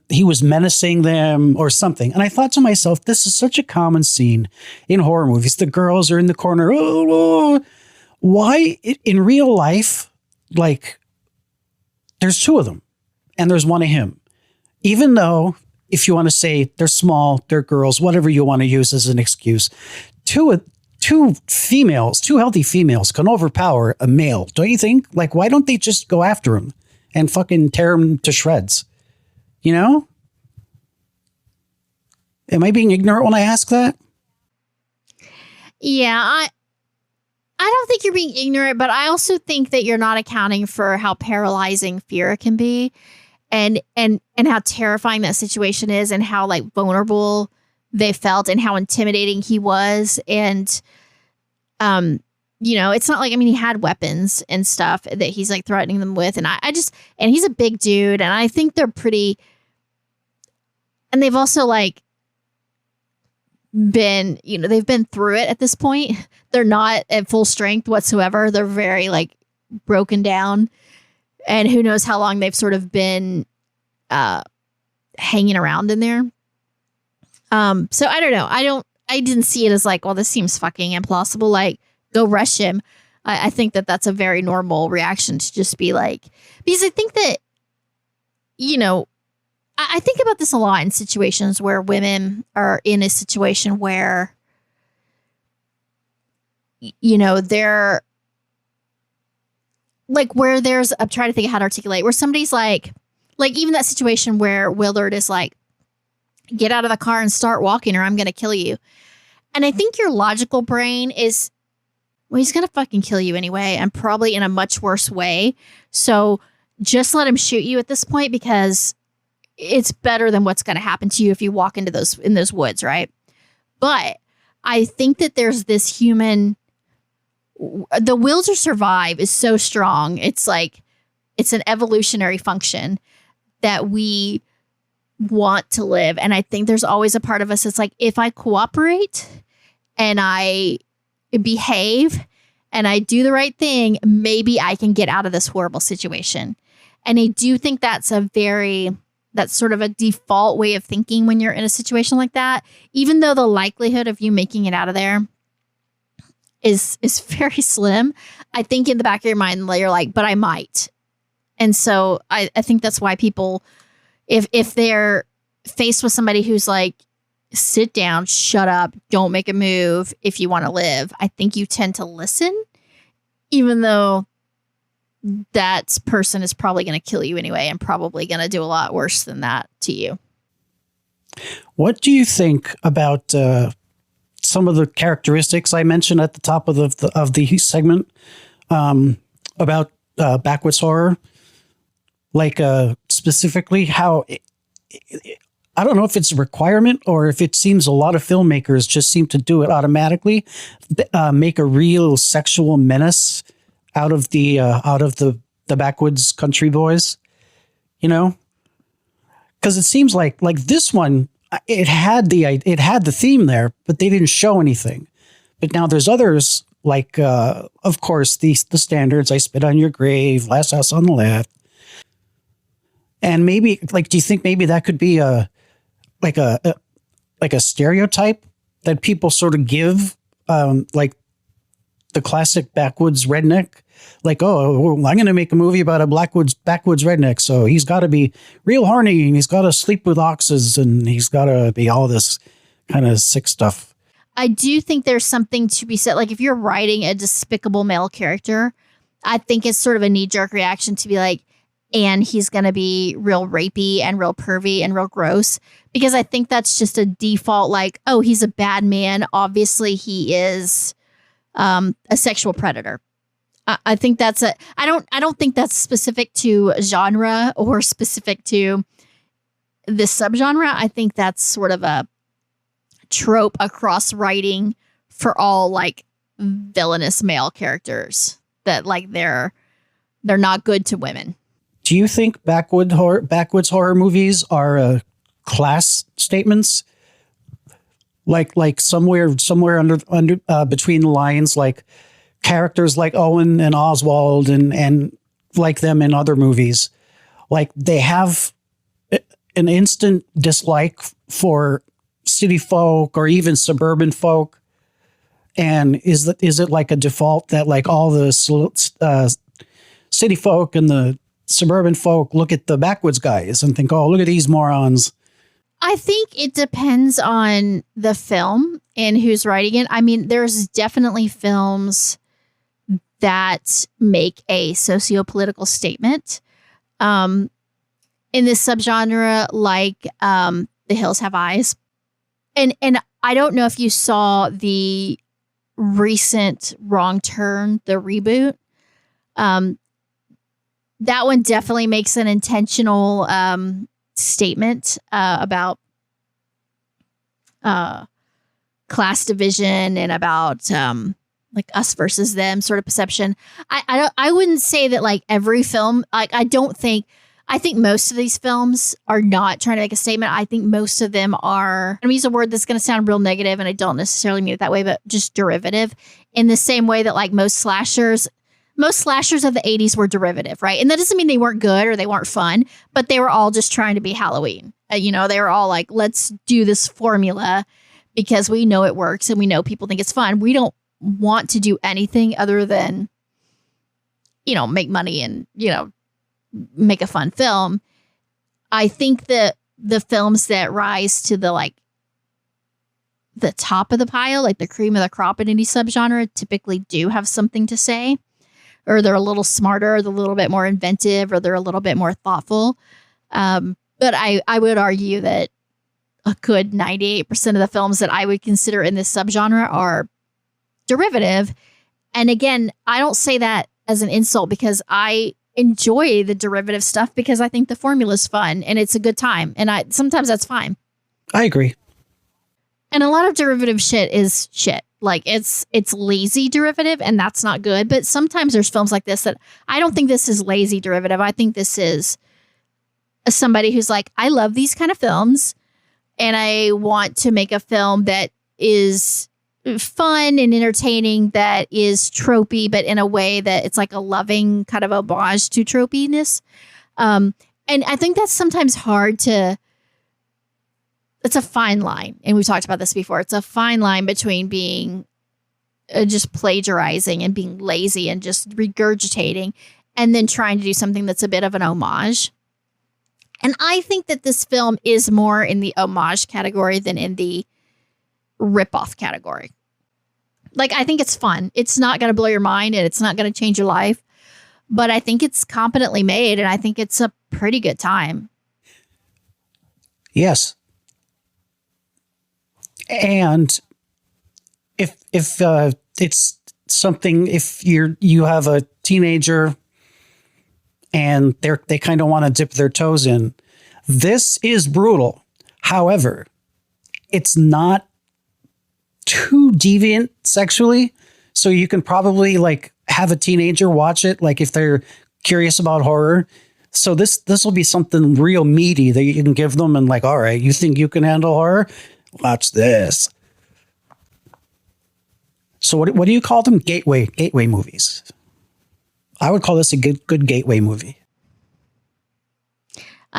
he was menacing them or something. And I thought to myself, this is such a common scene in horror movies. The girls are in the corner. Oh, why in real life, like there's two of them and there's one of him, even though if you want to say they're small, they're girls, whatever you want to use as an excuse, two healthy females can overpower a male. Don't you think? Like, why don't they just go after him and fucking tear him to shreds? You know? Am I being ignorant when I ask that? Yeah, I don't think you're being ignorant, but I also think that you're not accounting for how paralyzing fear can be and how terrifying that situation is and how like vulnerable they felt and how intimidating he was. And, you know, it's not like, I mean, he had weapons and stuff that he's like threatening them with. And and he's a big dude. And I think they're pretty, and they've also like been, you know, they've been through it at this point. They're not at full strength whatsoever. They're very like broken down, and who knows how long they've sort of been hanging around in there. So I don't know. I didn't see it as like, well, this seems fucking implausible. Like, go rush him. I think that that's a very normal reaction to just be like, because I think that, you know, I think about this a lot in situations where women are in a situation where, you know, they're like, where there's, I'm trying to think of how to articulate, where somebody's like even that situation where Willard is like, get out of the car and start walking or I'm going to kill you. And I think your logical brain is, well, he's going to fucking kill you anyway, and probably in a much worse way. So just let him shoot you at this point, because it's better than what's going to happen to you if you walk into those woods, right? But I think that there's this human, the will to survive is so strong. It's like, it's an evolutionary function that we want to live. And I think there's always a part of us that's like, if I cooperate and I behave and I do the right thing, maybe I can get out of this horrible situation. And I do think that's sort of a default way of thinking when you're in a situation like that, even though the likelihood of you making it out of there is very slim. I think in the back of your mind, you're like, but I might. And so I think that's why people, if they're faced with somebody who's like, sit down, shut up, don't make a move if you want to live, I think you tend to listen, even though that person is probably going to kill you anyway and probably going to do a lot worse than that to you. What do you think about some of the characteristics I mentioned at the top of the segment about backwoods horror? Like specifically how I don't know if it's a requirement or if it seems a lot of filmmakers just seem to do it automatically, make a real sexual menace out of the backwoods country boys, you know, because it seems like this one, it had the theme there, but they didn't show anything. But now there's others like, of course, the standards: I Spit on Your Grave, Last House on the Left, and maybe do you think maybe that could be a stereotype that people sort of give, like the classic backwoods redneck? Like, oh, I'm going to make a movie about a backwoods redneck, so he's got to be real horny, and he's got to sleep with oxes, and he's got to be all this kind of sick stuff. I do think there's something to be said. Like, if you're writing a despicable male character, I think it's sort of a knee-jerk reaction to be like, and he's going to be real rapey and real pervy and real gross, because I think that's just a default, like, oh, he's a bad man. Obviously, he is a sexual predator. I think that's I don't think that's specific to genre or specific to this subgenre. I think that's sort of a trope across writing for all like villainous male characters, that like they're not good to women. Do you think backwoods horror movies are class statements? Like somewhere under between the lines, like characters like Owen and Oswald and like them in other movies, like they have an instant dislike for city folk or even suburban folk. And is it like a default that like all the city folk and the suburban folk look at the backwoods guys and think, oh, look at these morons? I think it depends on the film and who's writing it. I mean, there's definitely films that make a socio-political statement in this subgenre, like The Hills Have Eyes. And I don't know if you saw the recent Wrong Turn, the reboot. That one definitely makes an intentional statement about class division and about like us versus them sort of perception. I wouldn't say that like every film, like I think most of these films are not trying to make a statement. I think most of them are, I'm going to use a word that's going to sound real negative, and I don't necessarily mean it that way, but just derivative, in the same way that like most slashers of the 80s were derivative, right? And that doesn't mean they weren't good or they weren't fun, but they were all just trying to be Halloween. They were all like, let's do this formula because we know it works and we know people think it's fun. We don't want to do anything other than, make money and, make a fun film. I think that the films that rise to the top of the pile, like the cream of the crop in any subgenre, typically do have something to say, or they're a little smarter, or they're a little bit more inventive, or they're a little bit more thoughtful. But I would argue that a good 98% of the films that I would consider in this subgenre are derivative. And again, I don't say that as an insult, because I enjoy the derivative stuff because I think the formula is fun and it's a good time. And sometimes that's fine. I agree. And a lot of derivative shit is shit. Like it's lazy derivative, and that's not good. But sometimes there's films like this that I don't think this is lazy derivative. I think this is somebody who's like, I love these kind of films and I want to make a film that is fun and entertaining that is tropey, but in a way that it's like a loving kind of homage to tropiness. And I think that's sometimes hard to, it's a fine line. And we've talked about this before. It's a fine line between being just plagiarizing and being lazy and just regurgitating and then trying to do something that's a bit of an homage. And I think that this film is more in the homage category than in the ripoff category. Like, I think it's fun. It's not going to blow your mind and it's not going to change your life. But I think it's competently made and I think it's a pretty good time. Yes. And if it's something, if you have a teenager and they kind of want to dip their toes in, this is brutal. However, it's not too deviant sexually, so you can probably like have a teenager watch it, like if they're curious about horror. So this will be something real meaty that you can give them and like, all right, you think you can handle horror? Watch this. So what do you call them? Gateway movies. I would call this a good gateway movie.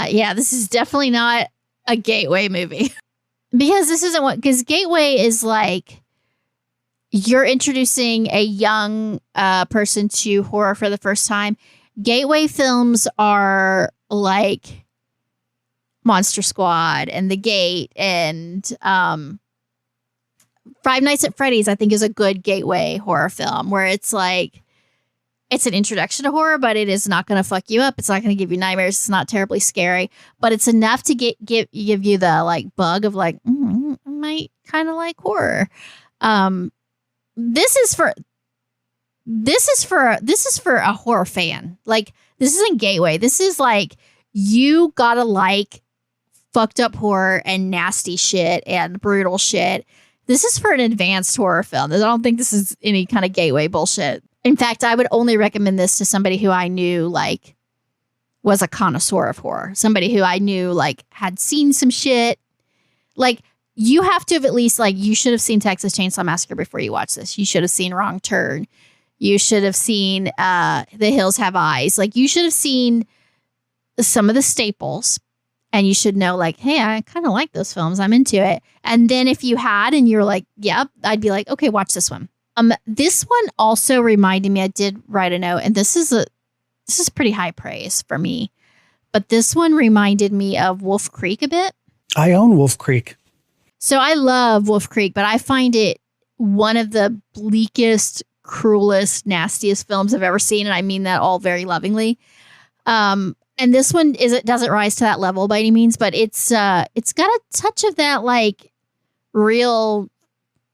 Yeah, this is definitely not a gateway movie. Because this isn't because gateway is like you're introducing a young person to horror for the first time. Gateway films are like Monster Squad and The Gate and Five Nights at Freddy's, I think, is a good gateway horror film where it's like it's an introduction to horror, but it is not going to fuck you up. It's not going to give you nightmares. It's not terribly scary, but it's enough to give you the like bug of like, I might kind of like horror. This is for a horror fan. Like, this isn't gateway. This is like, you gotta like fucked up horror and nasty shit and brutal shit. This is for an advanced horror film. I don't think this is any kind of gateway bullshit. In fact, I would only recommend this to somebody who I knew like was a connoisseur of horror. Somebody who I knew like had seen some shit. Like, you have to have at least like, you should have seen Texas Chainsaw Massacre before you watch this. You should have seen Wrong Turn. You should have seen The Hills Have Eyes. Like, you should have seen some of the staples. And you should know, like, hey, I kind of like those films. I'm into it. And then if you had and you're like, yep, I'd be like, okay, watch this one. This one also reminded me, I did write a note, and this is pretty high praise for me. But this one reminded me of Wolf Creek a bit. I own Wolf Creek. So I love Wolf Creek, but I find it one of the bleakest, cruelest, nastiest films I've ever seen. And I mean that all very lovingly. And this one doesn't rise to that level by any means, but it's got a touch of that like real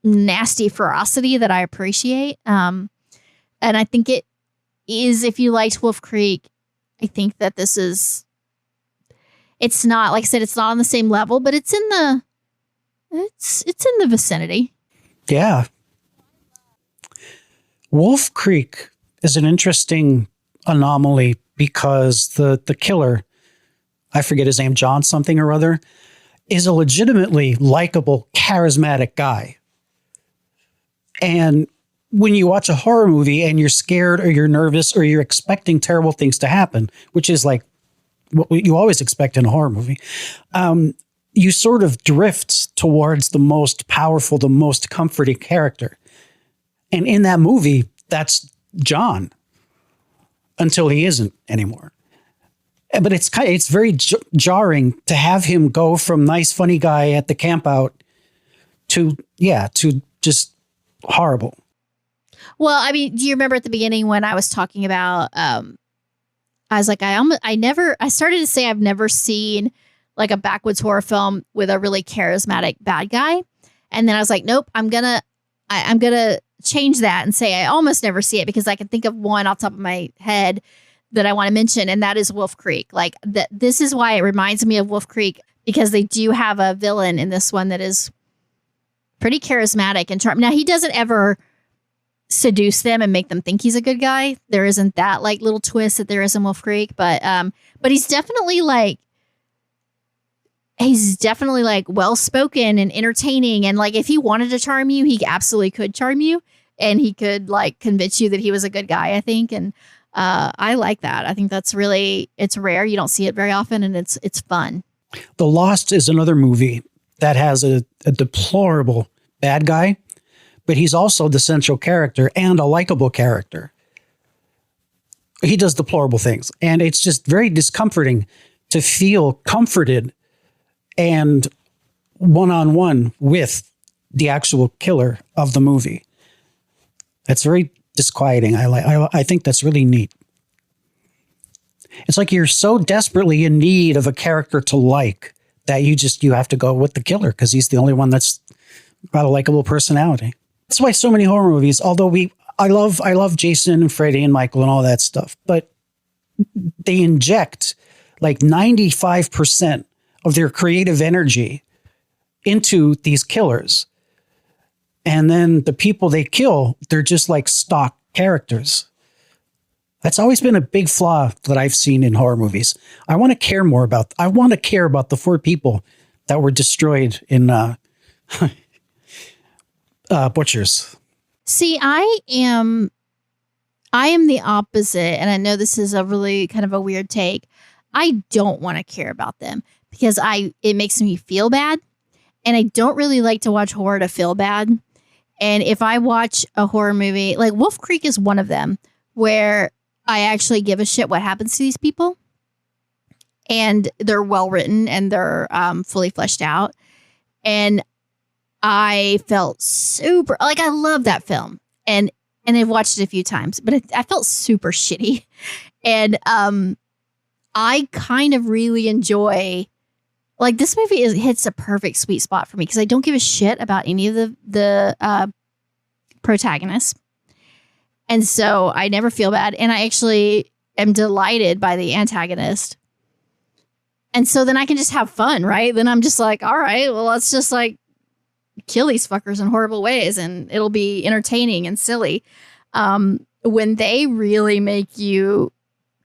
nasty ferocity that I appreciate. And I think it is, if you liked Wolf Creek, I think that it's not, like I said, it's not on the same level, but it's in the vicinity. Yeah. Wolf Creek is an interesting anomaly because the killer, I forget his name, John something or other, is a legitimately likable, charismatic guy. And when you watch a horror movie and you're scared or you're nervous or you're expecting terrible things to happen, which is like what you always expect in a horror movie, you sort of drift towards the most powerful, the most comforting character. And in that movie, that's John. Until he isn't anymore. But it's very jarring to have him go from nice, funny guy at the camp out to just horrible. Well, I mean, do you remember at the beginning when I was talking about, I was like, I started to say I've never seen like a backwoods horror film with a really charismatic bad guy. And then I was like, nope, I'm going to change that and say I almost never see it, because I can think of one off the top of my head that I want to mention, and that is Wolf Creek. Like, this is why it reminds me of Wolf Creek, because they do have a villain in this one that is pretty charismatic and charming. Now, he doesn't ever seduce them and make them think he's a good guy. There isn't that like little twist that there is in Wolf Creek, but he's definitely like, he's definitely like well-spoken and entertaining. And like, if he wanted to charm you, he absolutely could charm you, and he could like convince you that he was a good guy, I think. And I like that. I think that's really, it's rare. You don't see it very often, and it's fun. The Lost is another movie that has a deplorable bad guy, but he's also the central character and a likable character. He does deplorable things, and it's just very discomforting to feel comforted and one-on-one with the actual killer of the movie. That's very disquieting. I think that's really neat. It's like you're so desperately in need of a character to like that you have to go with the killer because he's the only one that's got a likable personality. That's why so many horror movies, although I love Jason and Freddy and Michael and all that stuff, but they inject like 95% of their creative energy into these killers. And then the people they kill, they're just like stock characters. That's always been a big flaw that I've seen in horror movies. I want to care about the 4 people that were destroyed in Butchers. See, I am the opposite. And I know this is a really kind of a weird take. I don't want to care about them because it makes me feel bad. And I don't really like to watch horror to feel bad. And if I watch a horror movie, like Wolf Creek is one of them, where I actually give a shit what happens to these people. And they're well written and they're fully fleshed out. And I felt super, like, I love that film. And I've watched it a few times, but I felt super shitty. And I kind of really enjoy, like, this movie hits a perfect sweet spot for me because I don't give a shit about any of the protagonists. And so I never feel bad. And I actually am delighted by the antagonist. And so then I can just have fun, right? Then I'm just like, all right, well, let's just like kill these fuckers in horrible ways and it'll be entertaining and silly. When they really make you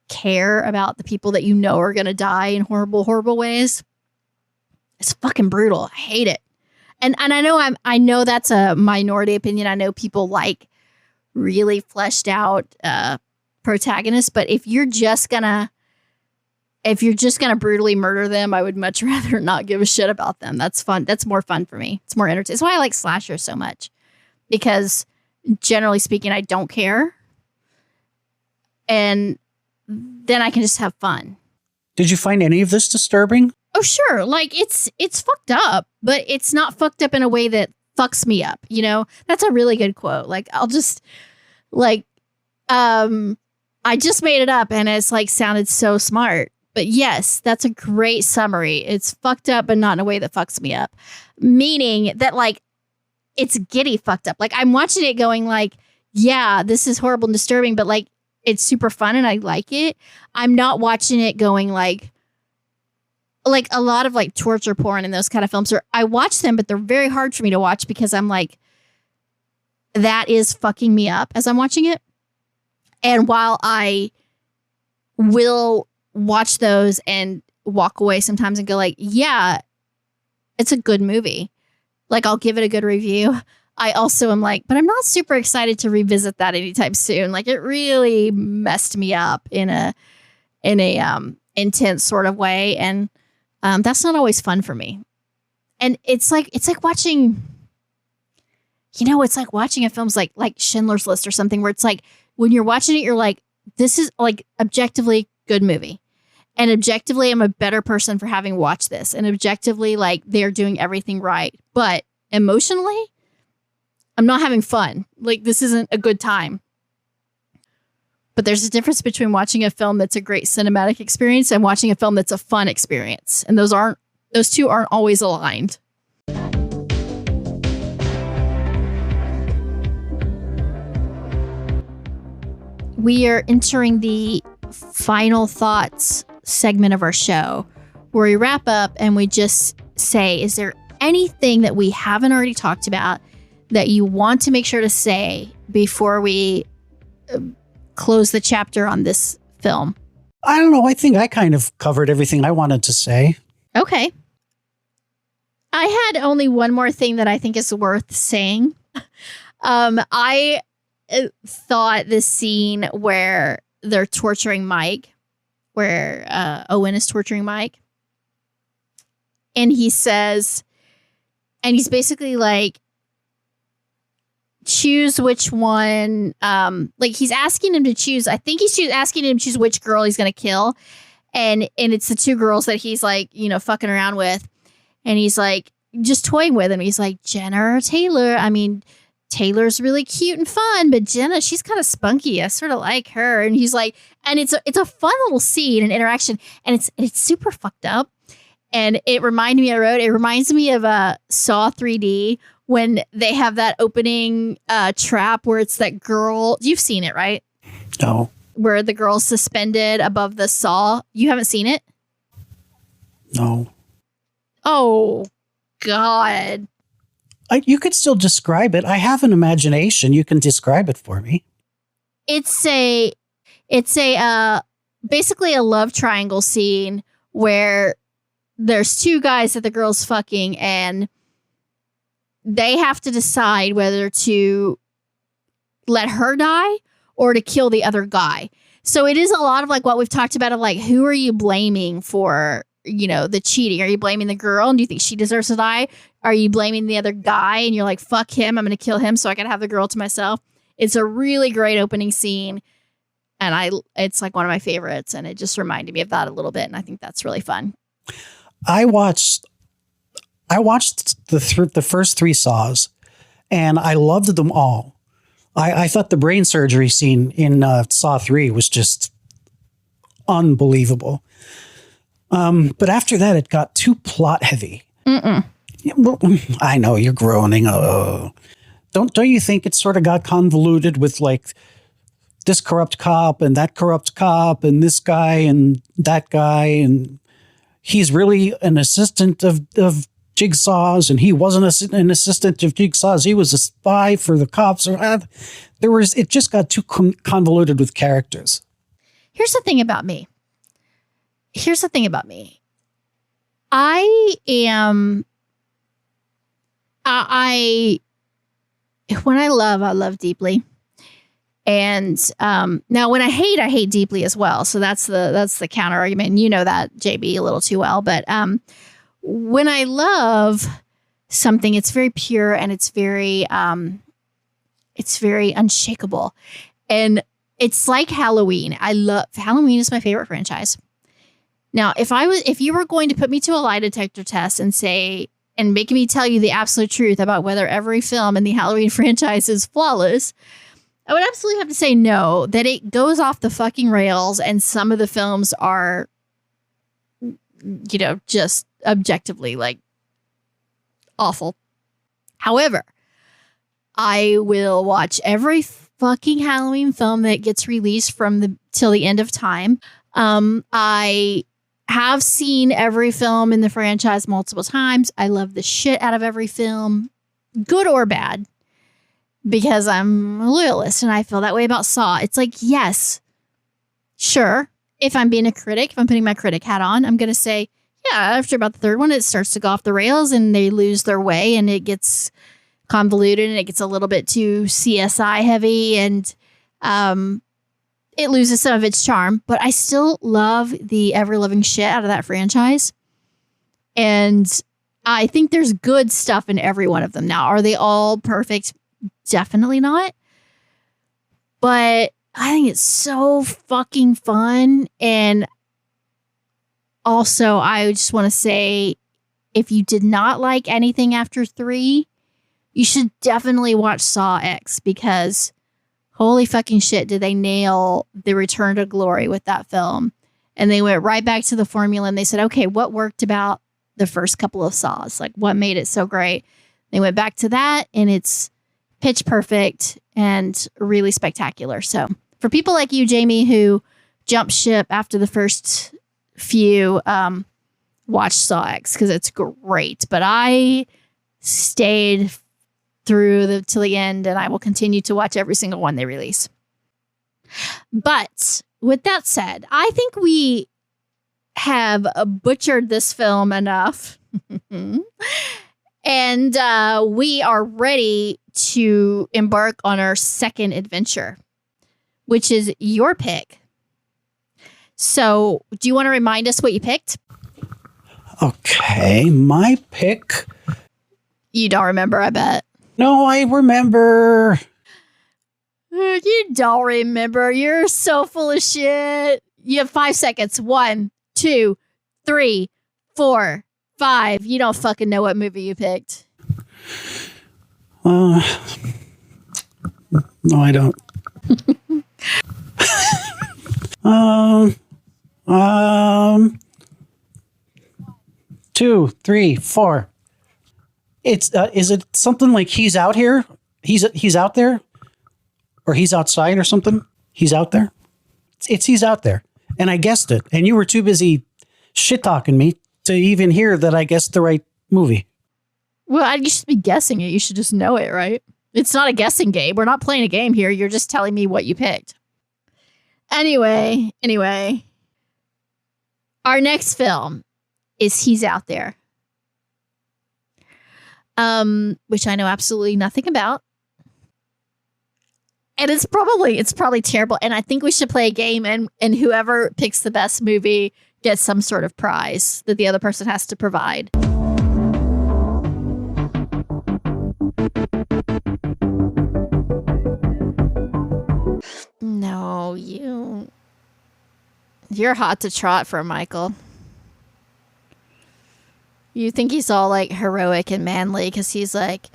care about the people that you know are going to die in horrible, horrible ways, it's fucking brutal. I hate it. And I know that's a minority opinion. I know people like really fleshed out protagonists, but if you're just gonna brutally murder them, I would much rather not give a shit about them. That's fun. That's more fun for me. It's more entertaining. That's why I like slashers so much, because generally speaking, I don't care. And then I can just have fun. Did you find any of this disturbing? Oh, sure. Like it's fucked up, but it's not fucked up in a way that fucks me up. You know, that's a really good quote. Like, I'll just like, I just made it up and it's like sounded so smart. But yes, that's a great summary. It's fucked up, but not in a way that fucks me up. Meaning that like it's giddy fucked up. Like I'm watching it going like, yeah, this is horrible and disturbing, but like it's super fun and I like it. I'm not watching it going like a lot of like torture porn and those kind of films are, I watch them, but they're very hard for me to watch because I'm like, that is fucking me up as I'm watching it. And while I will watch those and walk away sometimes and go like, yeah, it's a good movie. Like I'll give it a good review. I also am like, but I'm not super excited to revisit that anytime soon. Like it really messed me up in a intense sort of way. And that's not always fun for me. And it's like watching, you know, it's like watching a film's like Schindler's List or something where it's like, when you're watching it, you're like, this is like objectively good movie. And objectively, I'm a better person for having watched this. And objectively, like they're doing everything right. But emotionally, I'm not having fun. Like this isn't a good time. But there's a difference between watching a film that's a great cinematic experience and watching a film that's a fun experience. And those two aren't always aligned. We are entering the final thoughts segment of our show where we wrap up and we just say, is there anything that we haven't already talked about that you want to make sure to say before we close the chapter on this film? I don't know. I think I kind of covered everything I wanted to say. Okay. I had only one more thing that I think is worth saying. I thought this scene where they're torturing Mike, where Owen is torturing Mike, and he says, and he's basically like, choose which one. Like he's asking him to choose. I think he's asking him to choose which girl he's going to kill, and it's the two girls that he's like, fucking around with, and he's like just toying with him. He's like, Jenna or Taylor. I mean, Taylor's really cute and fun, but Jenna, she's kind of spunky. I sort of like her. And he's like, and it's a fun little scene and interaction, and it's super fucked up. And it reminds me of Saw 3D when they have that opening trap where it's that girl. You've seen it, right? No. Where the girl's suspended above the saw. You haven't seen it? No. Oh, God. You could still describe it. I have an imagination. You can describe it for me. It's basically a love triangle scene where there's two guys that the girl's fucking, and they have to decide whether to let her die or to kill the other guy. So it is a lot of like what we've talked about of like, who are you blaming for, the cheating? Are you blaming the girl and do you think she deserves to die? Are you blaming the other guy and you're like, fuck him, I'm going to kill him so I can have the girl to myself? It's a really great opening scene, and it's like one of my favorites, and it just reminded me of that a little bit, and I think that's really fun. I watched the first three Saws, and I loved them all. I thought the brain surgery scene in Saw 3 was just unbelievable. But after that, it got too plot heavy. Well, I know you're groaning. Oh, don't you think it sort of got convoluted with like this corrupt cop and that corrupt cop and this guy and that guy, and he's really an assistant of Jigsaw's, and he wasn't an assistant of Jigsaw's. He was a spy for the cops. It just got too convoluted with characters. Here's the thing about me. When I love deeply. And now when I hate deeply as well. So that's the counter argument. You know that, JB, a little too well. But when I love something, it's very pure and it's very unshakable. And it's like Halloween. Halloween is my favorite franchise. Now, if you were going to put me to a lie detector test and make me tell you the absolute truth about whether every film in the Halloween franchise is flawless, I would absolutely have to say no, that it goes off the fucking rails, and some of the films are, just objectively like awful. However, I will watch every fucking Halloween film that gets released till the end of time. I have seen every film in the franchise multiple times. I love the shit out of every film, good or bad, because I'm a loyalist and I feel that way about Saw. It's like, yes, sure. If I'm being a critic, if I'm putting my critic hat on, I'm going to say, yeah, after about the third one, it starts to go off the rails and they lose their way and it gets convoluted and it gets a little bit too CSI heavy and it loses some of its charm. But I still love the ever-loving shit out of that franchise. And I think there's good stuff in every one of them. Now, are they all perfect? Definitely not. But I think it's so fucking fun. And also, I just want to say, if you did not like anything after 3, you should definitely watch Saw X, because holy fucking shit, did they nail the return to glory with that film. And they went right back to the formula and they said, okay, what worked about the first couple of Saws? Like, what made it so great? They went back to that, and it's pitch perfect and really spectacular. So for people like you, Jamie, who jumped ship after the first few, watch Saw X, because it's great. But I stayed through till the end, and I will continue to watch every single one they release. But with that said, I think we have butchered this film enough. And we are ready to embark on our second adventure, which is your pick. So, do you want to remind us what you picked? Okay, my pick. You don't remember, I bet. No, I remember. You don't remember. You're so full of shit. You have 5 seconds. 1, 2, 3, 4, 5. You don't fucking know what movie you picked. No, I don't. 2, 3, 4. It's is it something like he's out here? He's out there, or he's outside or something? He's out there. It's he's out there, and I guessed it. And you were too busy shit talking me to even hear that I guessed the right movie. Well, you should be guessing it. You should just know it, right? It's not a guessing game. We're not playing a game here. You're just telling me what you picked. Anyway. Our next film is He's Out There. Which I know absolutely nothing about. And it's probably terrible. And I think we should play a game and whoever picks the best movie gets some sort of prize that the other person has to provide. No, you're hot to trot for Michael. You think he's all like heroic and manly because he's like,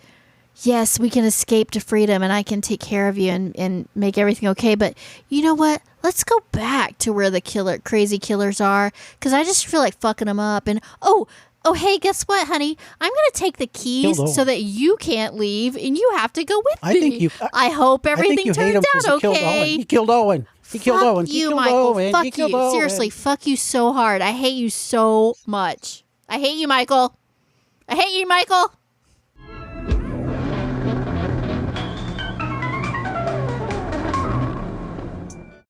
yes, we can escape to freedom and I can take care of you and make everything okay. But you know what? Let's go back to where the crazy killers are because I just feel like fucking them up. And oh, hey, guess what, honey? I'm going to take the keys so that you can't leave and you have to go with me. I hope everything turns out okay. He killed Owen. Fuck you, Michael. Fuck you. Seriously, fuck you so hard. I hate you so much. I hate you, Michael. I hate you, Michael.